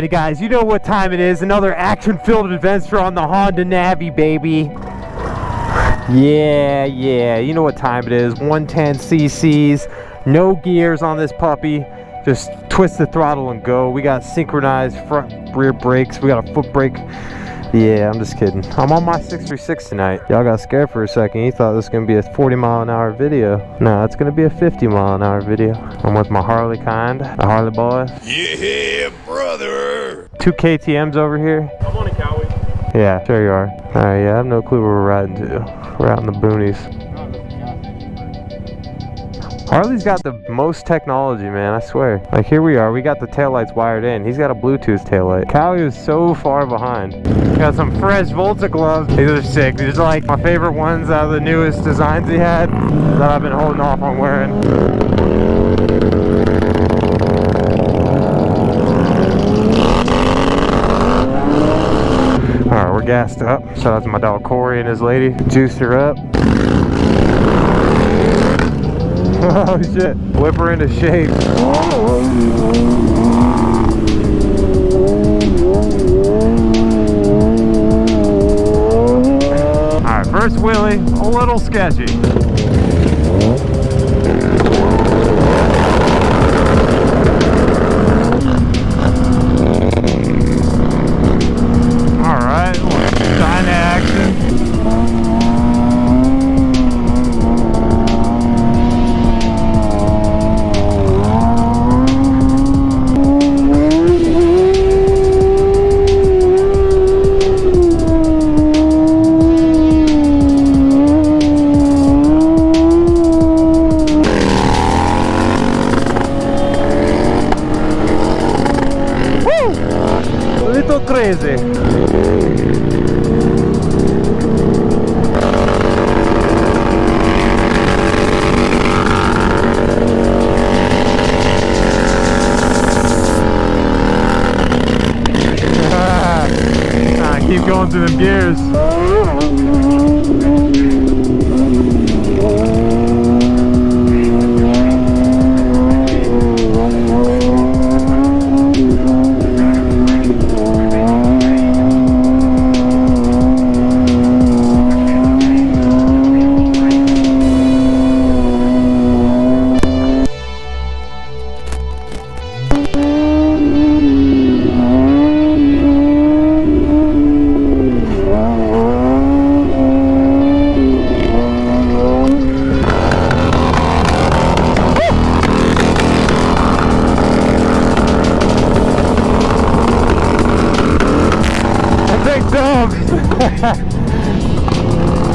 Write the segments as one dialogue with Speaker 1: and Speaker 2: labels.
Speaker 1: Alrighty guys, you know what time it is. Another action-filled adventure on the Honda Navi, baby. Yeah, you know what time it is. 110 cc's, no gears on this puppy. Just twist the throttle and go. We got synchronized front rear brakes. We got a foot brake. Yeah, I'm just kidding. I'm on my 636 tonight. Y'all got scared for a second. You thought this was gonna be a 40-mile-an-hour video. No, it's gonna be a 50-mile-an-hour video. I'm with my Harley kind, the Harley boys. Yeah, brother. 2 KTMs over here.
Speaker 2: I'm on a Cowie.
Speaker 1: Yeah, sure you are. Alright, yeah, I have no clue where we're riding to. We're out in the boonies. Harley's got the most technology, man, I swear. Like, here we are, we got the taillights wired in. He's got a Bluetooth taillight. Cowie is so far behind. Got some fresh Volta gloves. These are sick. These are like my favorite ones out of the newest designs he had that I've been holding off on wearing. Alright, we're gassed up. Shout out to my dog Corey and his lady. Juiced her up. Oh shit, whip her into shape. Alright, first wheelie, a little sketchy. Alright, Dyna action. Crazy. Keep going through them gears.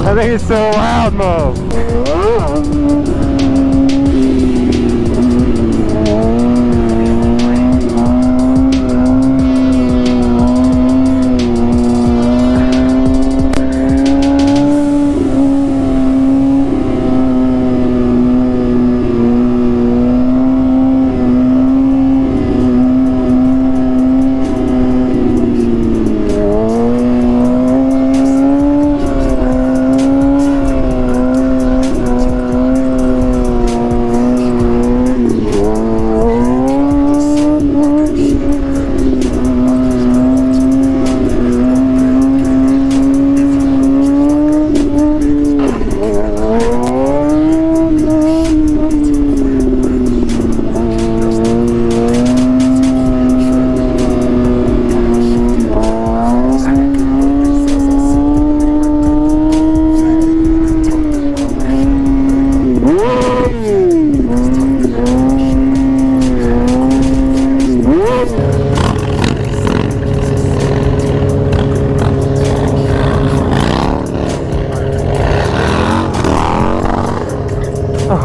Speaker 1: I think it's so loud, Mo.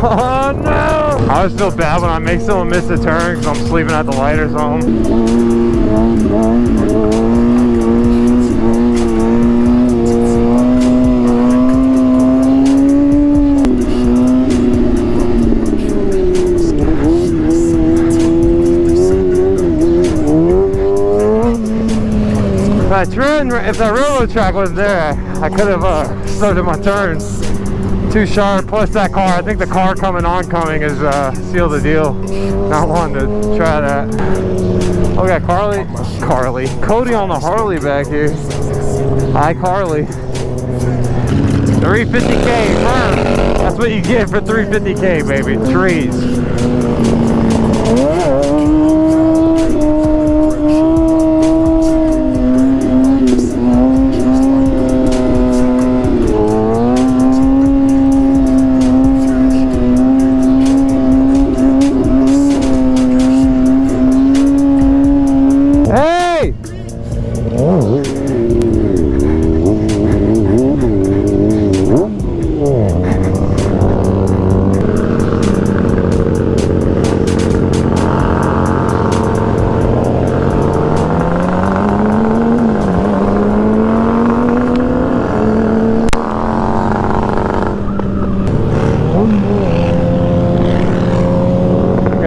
Speaker 1: Oh no! I always feel bad when I make someone miss a turn because I'm sleeping at the light or something. If that railroad track wasn't there, I could have started my turns. Too sharp, plus that car, I think the car coming oncoming is sealed the deal. Not wanting to try that. Oh, we got Cody on the Harley back here. Hi, Carly. 350K firm. That's what you get for 350K, baby. Trees.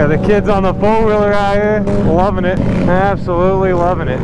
Speaker 1: The kids on the four-wheeler out here, loving it, absolutely loving it.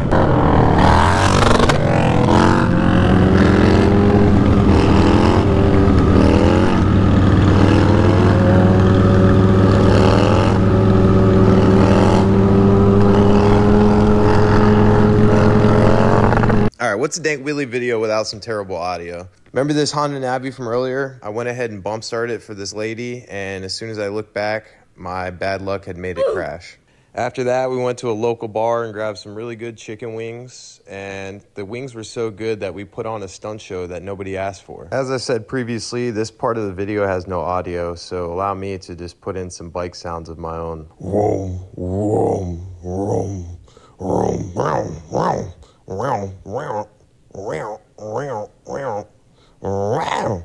Speaker 2: Alright, what's a Dankwheelie video without some terrible audio? Remember this Honda Navi from earlier? I went ahead and bump started it for this lady, and as soon as I looked back, my bad luck had made it crash. After that, we went to a local bar and grabbed some really good chicken wings, and the wings were so good that we put on a stunt show that nobody asked for. As I said previously, this part of the video has no audio, so allow me to just put in some bike sounds of my own. Vroom, vroom, vroom, vroom, vroom, vroom, vroom, vroom, vroom, vroom, vroom. Wow.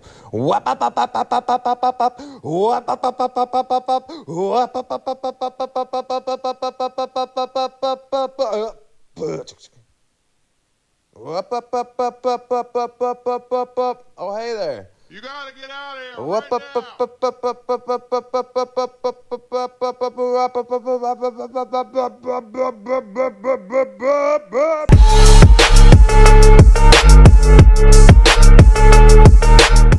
Speaker 2: Oh, hey there.
Speaker 3: You gotta get out of here right now.